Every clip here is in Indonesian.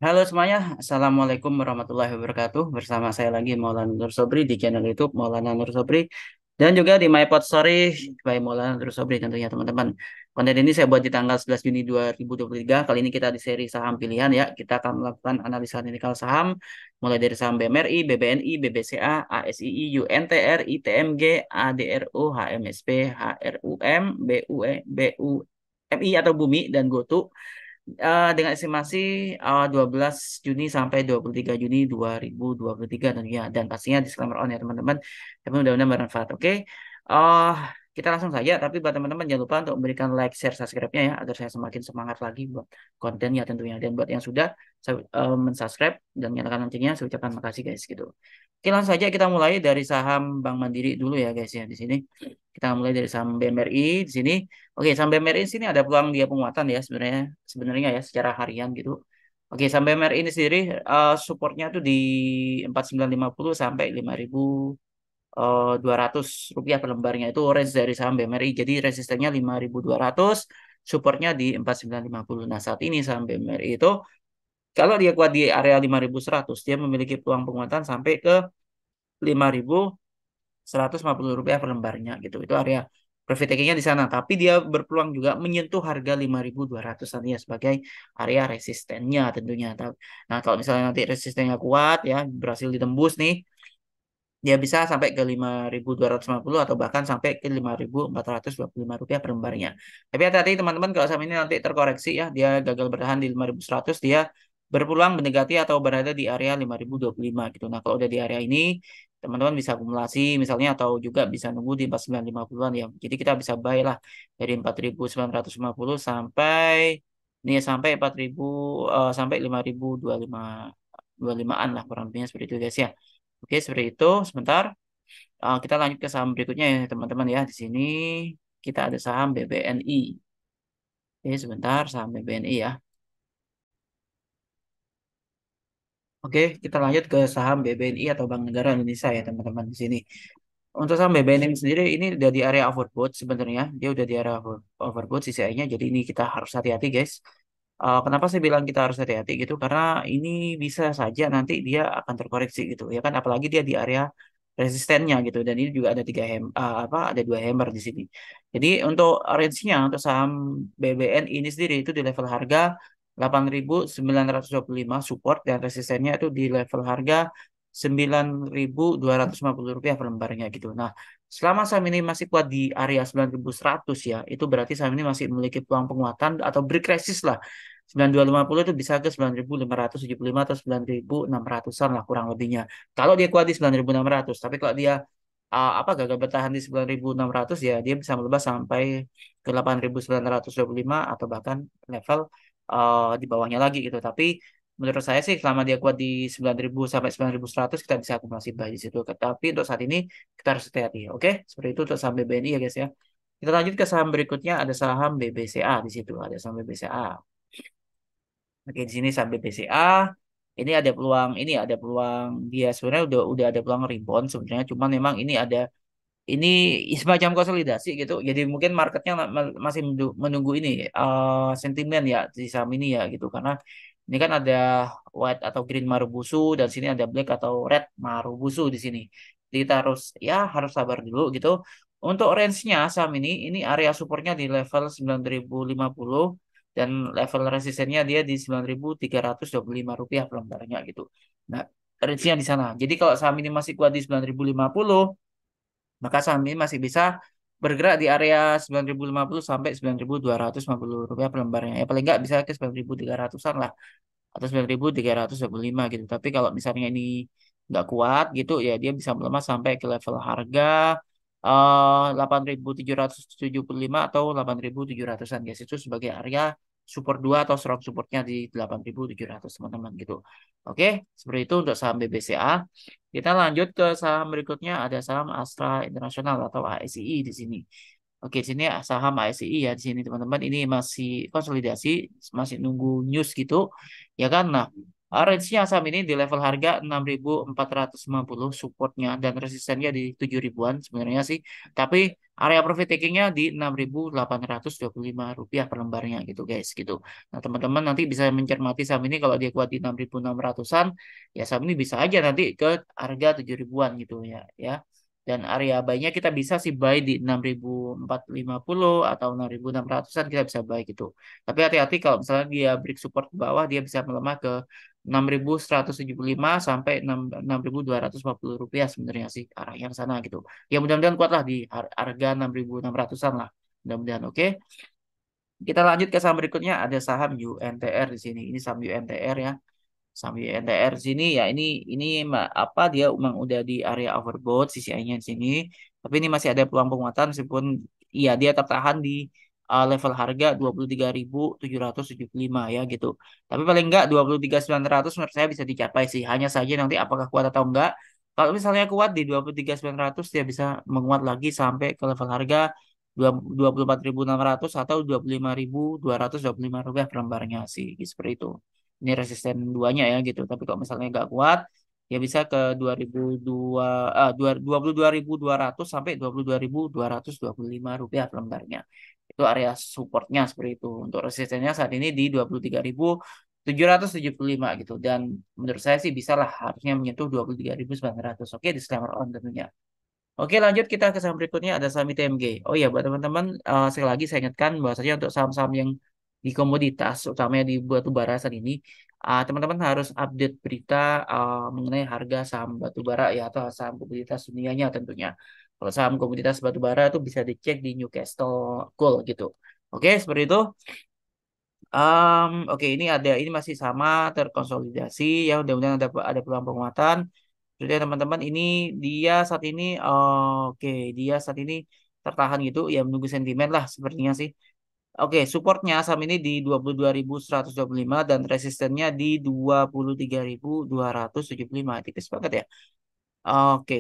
Halo semuanya, Assalamualaikum warahmatullahi wabarakatuh. Bersama saya lagi Maulana Nur Sobri di channel YouTube Maulana Nur Sobri dan juga di My Pod Story by Maulana Nur Sobri tentunya teman-teman. Konten ini saya buat di tanggal 11 Juni 2023. Kali ini kita di seri saham pilihan ya. Kita akan melakukan analisa teknikal saham mulai dari saham BMRI, BBNI, BBCA, ASII, UNTR, ITMG, ADRO, HMSP, HRUM, BUE, BUMI atau Bumi dan GoTo dengan estimasi 12 Juni sampai 23 Juni 2023 tentunya. Dan pastinya disclaimer on ya teman-teman. Tapi mudah-mudahan bermanfaat. Oke. eh kita langsung saja. Tapi buat teman-teman jangan lupa untuk memberikan like, share, subscribe-nya ya. Agar saya semakin semangat lagi buat kontennya tentunya. Dan buat yang sudah mensubscribe dan nyalakan loncengnya, saya ucapkan makasih guys gitu. Oke, langsung saja kita mulai dari saham Bank Mandiri dulu ya guys ya di sini. Kita mulai dari saham BMRI di sini. Oke, saham BMRI di sini ada peluang dia penguatan ya sebenarnya ya secara harian gitu. Oke, saham BMRI ini sendiri supportnya tuh di 4950 sampai 5200 rupiah per lembarnya itu range dari saham BMRI. Jadi resistennya 5200, supportnya di 4950. Nah, saat ini saham BMRI itu kalau dia kuat di area 5100, dia memiliki peluang penguatan sampai ke 5150 rupiah per lembarnya gitu. Itu area profit takingnya di sana. Tapi dia berpeluang juga menyentuh harga 5200 ya sebagai area resistennya tentunya. Nah, kalau misalnya nanti resistennya kuat ya, berhasil ditembus nih, dia bisa sampai ke 5250 atau bahkan sampai ke 5425 rupiah per lembarnya. Tapi hati-hati teman-teman kalau sama ini nanti terkoreksi ya, dia gagal bertahan di 5100, dia berpeluang mendekati atau berada di area 5025 gitu. Nah, kalau udah di area ini, teman-teman bisa akumulasi misalnya atau juga bisa nunggu di 4950-an ya. Jadi kita bisa buy lah dari 4950 sampai ini ya, sampai 4000 sampai 5025-an lah kurang lebihnya seperti itu guys ya. Oke, seperti itu. Sebentar. Kita lanjut ke saham berikutnya ya, teman-teman ya. Di sini kita ada saham BBNI. Oke, sebentar. Saham BBNI ya. Oke, kita lanjut ke saham BBNI atau Bank Negara Indonesia ya, teman-teman di sini. Untuk saham BBNI sendiri ini udah di area overbought sebenarnya. Dia udah di area overbought CCI-nya. Jadi ini kita harus hati-hati, guys. Kenapa saya bilang kita harus hati-hati gitu? Karena ini bisa saja nanti dia akan terkoreksi gitu ya kan, apalagi dia di area resistennya gitu. Dan ini juga ada ada dua hammer di sini. Jadi untuk range-nya untuk saham BBN ini sendiri itu di level harga 8.925 support dan resistennya itu di level harga 9.250 rupiah per lembarnya gitu. Nah, selama saham ini masih kuat di area 9.100 ya, itu berarti saham ini masih memiliki peluang penguatan atau break resist lah. 9250 itu bisa ke 9.575 atau 9.600-an lah kurang lebihnya. Kalau dia kuat di 9.600, tapi kalau dia gagal bertahan di 9.600 ya dia bisa melebas sampai ke 8.925 atau bahkan level di bawahnya lagi gitu. Tapi menurut saya sih selama dia kuat di 9.000 sampai 9.100 kita bisa akumulasi buy di situ. Tapi untuk saat ini kita harus hati-hati. Oke, seperti itu untuk saham BBNI ya guys ya. Kita lanjut ke saham berikutnya, ada saham BBCA di situ, ada saham BBCA. Oke, di sini saham BBCA ini ada peluang dia sebenarnya udah ada peluang rebound sebenarnya, cuman memang ini semacam konsolidasi gitu. Jadi mungkin marketnya masih menunggu ini sentimen ya di saham ini ya gitu, karena ini kan ada white atau green Marubozu dan sini ada black atau red Marubozu di sini. Jadi kita harus sabar dulu gitu. Untuk range-nya saham ini area supportnya di level 9.050 dan level resistennya dia di 9.325 rupiah per lembarnya gitu. Nah, range-nya di sana. Jadi kalau saham ini masih kuat di 9.050, maka saham ini masih bisa bergerak di area 9.050 sampai 9.250 rupiah per lembarnya. Ya paling nggak bisa ke 9.300-an lah atau 9.325 gitu. Tapi kalau misalnya ini nggak kuat gitu ya dia bisa melemah sampai ke level harga 8.775 atau 8.700-an guys. Itu sebagai area support 2 atau strong supportnya di 8.700 teman-teman gitu. Oke, seperti itu untuk saham BBCA. Kita lanjut ke saham berikutnya, ada saham Astra International atau ASII di sini. Oke, di sini saham ASII ya di sini teman-teman. Ini masih konsolidasi, masih nunggu news gitu. Ya kan? Nah, Range-nya saham ini di level harga 6.450 supportnya dan resistennya di 7 ribuan sebenarnya sih. Tapi area profit taking-nya di 6.825 rupiah per lembarnya gitu guys gitu. Nah teman-teman nanti bisa mencermati saham ini kalau dia kuat di 6.600-an ya saham ini bisa aja nanti ke harga 7 ribuan gitu ya. Dan area buy-nya kita bisa sih buy di 6.450 atau 6.600-an kita bisa buy gitu. Tapi hati-hati kalau misalnya dia break support ke bawah dia bisa melemah ke 6.175 sampai 6.240 rupiah sebenarnya sih arah yang sana gitu. Ya mudah-mudahan kuat lah di harga 6.600-an lah. Mudah-mudahan oke. Kita lanjut ke saham berikutnya ada saham UNTR di sini. Ini saham UNTR ya. Saham UNTR di sini ya ini apa dia memang udah di area overbought CCI-nya di sini. Tapi ini masih ada peluang penguatan meskipun iya dia tertahan di level harga 23.775 ya gitu. Tapi paling enggak 23.900 menurut saya bisa dicapai sih. Hanya saja nanti apakah kuat atau enggak. Kalau misalnya kuat di 23.900 dia bisa menguat lagi sampai ke level harga 24.600 atau 25.225 rupiah per lembarnya sih. Seperti itu. Ini resisten duanya ya gitu. Tapi kalau misalnya nggak kuat, ya bisa ke 2002 22.200 sampai 22.225 rupiah per lembarnya. Itu area supportnya seperti itu. Untuk resistennya saat ini di 23.775 gitu. Dan menurut saya sih bisa lah harusnya menyentuh 23.900. Oke, disclaimer on tentunya. Oke, lanjut kita ke saham berikutnya ada saham ITMG. Oh iya, buat teman-teman, sekali lagi saya ingatkan bahwasanya untuk saham-saham yang di komoditas, utamanya di batu bara saat ini, teman-teman harus update berita mengenai harga saham batu bara ya atau saham komoditas dunianya tentunya. Kalau saham komoditas batu bara itu bisa dicek di Newcastle Gold gitu. Oke, seperti itu. Oke, ini masih sama terkonsolidasi ya, mudah-mudahan ada peluang penguatan. Jadi ya, teman-teman ini dia saat ini oke dia saat ini tertahan gitu ya menunggu sentimen lah sepertinya sih. Oke, supportnya saham ini di 22.125 dan resistennya di 23.275. Tipis banget ya. Oke.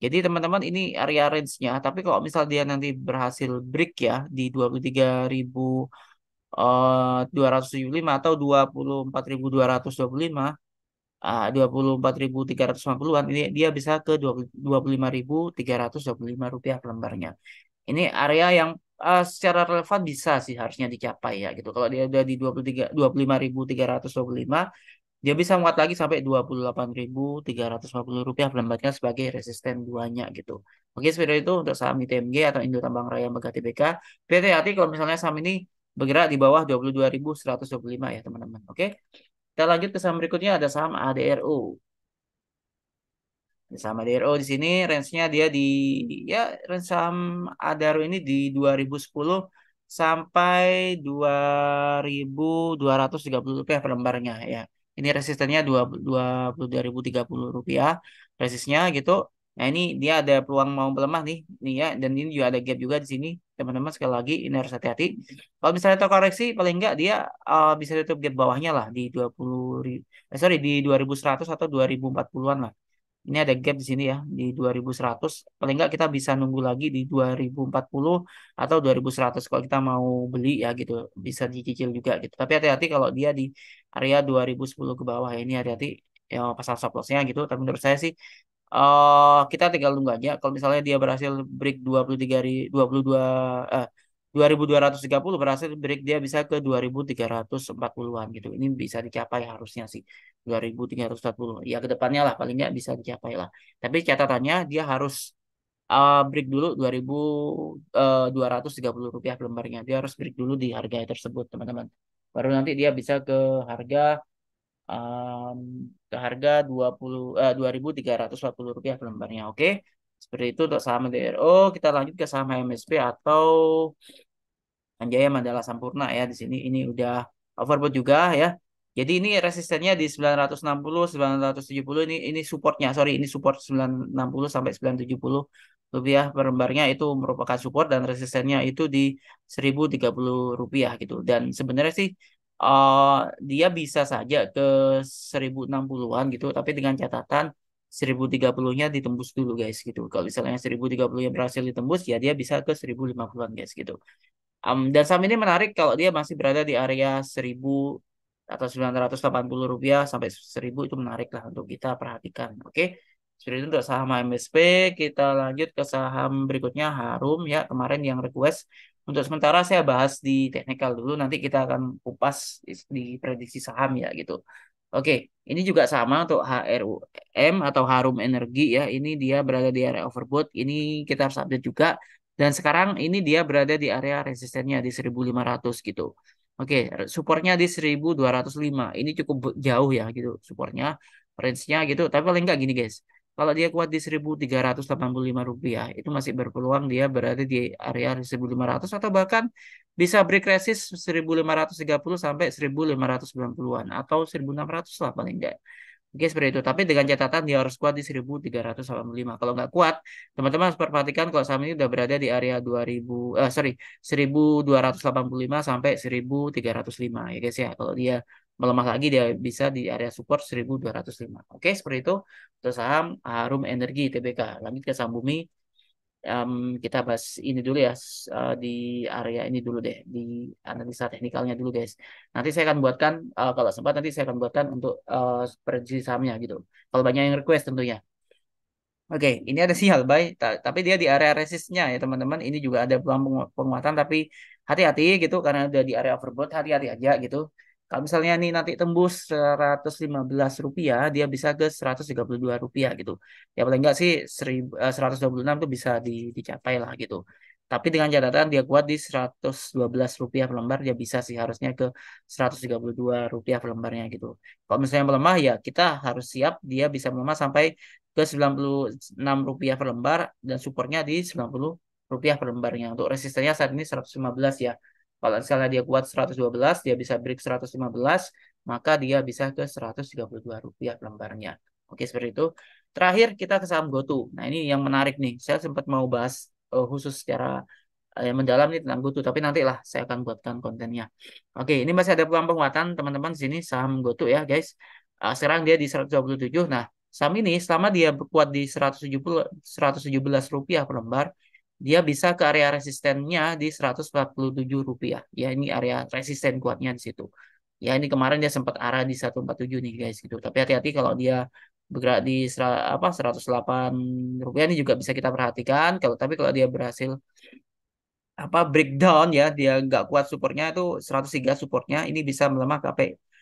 Jadi teman-teman ini area range-nya, tapi kalau misal dia nanti berhasil break ya di 23.275 atau 24.225 24.350-an ini dia bisa ke 25.325 rupiah per lembarnya. Ini area yang secara relevan bisa sih harusnya dicapai ya gitu. Kalau dia udah di 25.325 dia bisa muat lagi sampai 28.350 rupiah per lembarnya sebagai resisten duanya gitu. Oke, seperti itu untuk saham ITMG atau Indo Tambang Raya Mega Tbk. Hati-hati kalau misalnya saham ini bergerak di bawah 22.125 ya teman-teman. Oke. Kita lanjut ke saham berikutnya ada saham ADRO. Saham ADRO di sini range-nya dia di ya range saham ADRO ini di 2010 sampai 2.230 rupiah per lembarnya ya. Ini resistennya 22.030 rupiah resistnya gitu. Nah ini dia ada peluang mau melemah nih ya dan ini juga ada gap juga di sini teman-teman sekali lagi ini harus hati-hati. Kalau misalnya terkoreksi paling enggak dia bisa tutup gap bawahnya lah di sorry di 2100 atau 2040-an lah. Ini ada gap di sini ya di 2100. Paling nggak kita bisa nunggu lagi di 2040 atau 2100 kalau kita mau beli ya gitu. Bisa dicicil juga gitu. Tapi hati-hati kalau dia di area 2010 ke bawah ya. Ini hati-hati ya pasal stop loss-nya gitu. Tapi menurut saya sih kita tinggal nunggu aja. Kalau misalnya dia berhasil break 22 eh 2230 berhasil break dia bisa ke 2340-an gitu. Ini bisa dicapai harusnya sih 2340. Ya ke depannya lah paling nggak bisa dicapai lah. Tapi catatannya dia harus break dulu 2.230 rupiah per lembarnya. Dia harus break dulu di harga tersebut teman-teman. Baru nanti dia bisa harga em, ke harga 2.340 rupiah per lembarnya. Oke. Seperti itu untuk saham DRO. Kita lanjut ke saham HMSP atau Anjaya Mandala Sampurna ya di sini ini udah overbought juga ya. Jadi ini resistennya di 960 970 ini supportnya. Sorry, ini support 960 sampai 970 rupiah per lembarnya itu merupakan support dan resistennya itu di 1030 rupiah gitu. Dan sebenarnya sih dia bisa saja ke 1060-an gitu, tapi dengan catatan 1030-nya ditembus dulu guys gitu. Kalau misalnya 1030-nya berhasil ditembus ya dia bisa ke 1050-an guys gitu. Dan saham ini menarik kalau dia masih berada di area 1000 atau Rp980 sampai 1.000 itu menarik lah untuk kita perhatikan. Oke. Seperti itu untuk saham MSP. Kita lanjut ke saham berikutnya Harum ya. Kemarin yang request. Untuk sementara saya bahas di teknikal dulu. Nanti kita akan kupas di prediksi saham ya gitu. Oke, ini juga sama untuk HRUM atau Harum Energi ya. Ini dia berada di area overbought. Ini kita harus update juga. Dan sekarang ini dia berada di area resistennya di 1.500 gitu. Oke, supportnya di 1.205. Ini cukup jauh ya gitu supportnya, range-nya gitu. Tapi paling enggak gini guys. Kalau dia kuat di Rp1.385, itu masih berpeluang dia berada di area 1.500 atau bahkan bisa break resist 1.530 sampai 1.590-an atau 1.600 lah paling enggak. Oke, seperti itu. Tapi dengan catatan dia harus kuat di 1.385. Kalau nggak kuat, teman-teman harus perhatikan kalau saham ini udah berada di area 1.285 sampai 1.305 ya guys ya. Kalau dia melemah lagi dia bisa di area support 1.205. Oke, seperti itu untuk saham Harum Energi TBK. Lanjut ke saham Bumi. Em, kita bahas ini dulu ya di area ini dulu deh, di analisa teknikalnya dulu guys. Nanti saya akan buatkan kalau sempat nanti saya akan buatkan untuk prediksi sahamnya gitu. Kalau banyak yang request tentunya. Oke, ini ada sinyal buy, tapi dia di area resistnya ya teman-teman. Ini juga ada peluang penguatan, tapi hati-hati gitu karena udah di area overbought, hati-hati aja gitu. Kalau misalnya nih nanti tembus Rp115, dia bisa ke Rp132 gitu. Ya paling enggak sih 126 tuh bisa dicapai lah gitu. Tapi dengan catatan dia kuat di Rp112 per lembar, dia bisa sih harusnya ke Rp132 per lembarnya gitu. Kalau misalnya melemah ya kita harus siap dia bisa melemah sampai ke Rp96 per lembar dan supportnya di Rp90 per lembarnya. Untuk resistennya saat ini 115 ya. Kalau misalnya dia kuat 112, dia bisa break 115, maka dia bisa ke Rp132 per lembarnya. Oke, seperti itu. Terakhir kita ke saham GoTo. Nah, ini yang menarik nih. Saya sempat mau bahas khusus secara yang mendalam nih tentang GoTo, tapi nanti lah saya akan buatkan kontennya. Oke, ini masih ada peluang penguatan teman-teman di sini saham GoTo ya, guys. Sekarang dia di 127. Nah, saham ini selama dia berkuat di 117 rupiah per lembar, dia bisa ke area resistennya di Rp147. Ya, ini area resisten kuatnya di situ. Ya, ini kemarin dia sempat arah di 147 nih guys gitu. Tapi hati-hati kalau dia bergerak di 108 rupiah ini juga bisa kita perhatikan. Tapi kalau dia berhasil breakdown ya dia nggak kuat supportnya itu 103 supportnya ini bisa melemah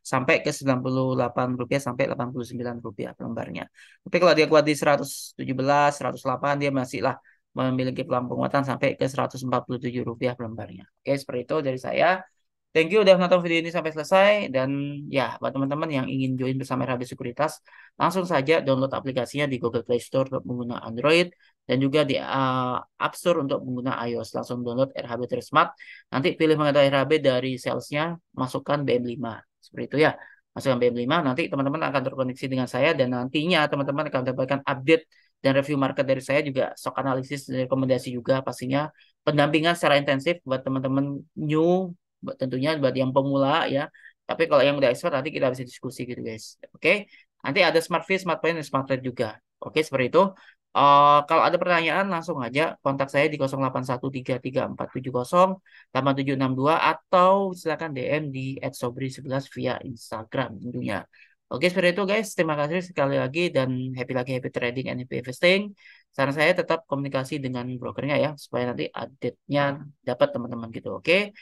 sampai ke Rp98 sampai Rp89 per lembarnya. Tapi kalau dia kuat di 117, 108 dia masih lah memiliki peluang penguatan sampai ke Rp147 per lembarnya. Oke, seperti itu dari saya. Thank you udah nonton video ini sampai selesai dan ya buat teman-teman yang ingin join bersama RHB Sekuritas langsung saja download aplikasinya di Google Play Store untuk pengguna Android dan juga di App Store untuk pengguna iOS. Langsung download RHB Smart. Nanti pilih mengenai RHB dari salesnya, masukkan BM5. Seperti itu ya. Masukkan BM5, nanti teman-teman akan terkoneksi dengan saya dan nantinya teman-teman akan mendapatkan update dan review market dari saya juga stock analisis dan rekomendasi juga pastinya pendampingan secara intensif buat teman-teman new tentunya buat yang pemula ya. Tapi kalau yang udah expert nanti kita bisa diskusi gitu guys. Oke. Nanti ada smart fee, smart point, dan smart trade juga. Oke, seperti itu. Kalau ada pertanyaan langsung aja kontak saya di 081334708762 atau silakan DM di @sobri11 via Instagram tentunya. Oke, seperti itu guys. Terima kasih sekali lagi dan happy trading and happy investing. Saran saya tetap komunikasi dengan brokernya ya supaya nanti update-nya dapat teman-teman gitu. Oke.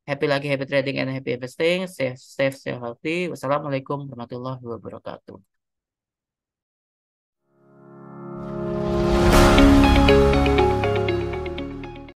Happy trading and happy investing. Stay safe, stay healthy. Wassalamualaikum warahmatullahi wabarakatuh.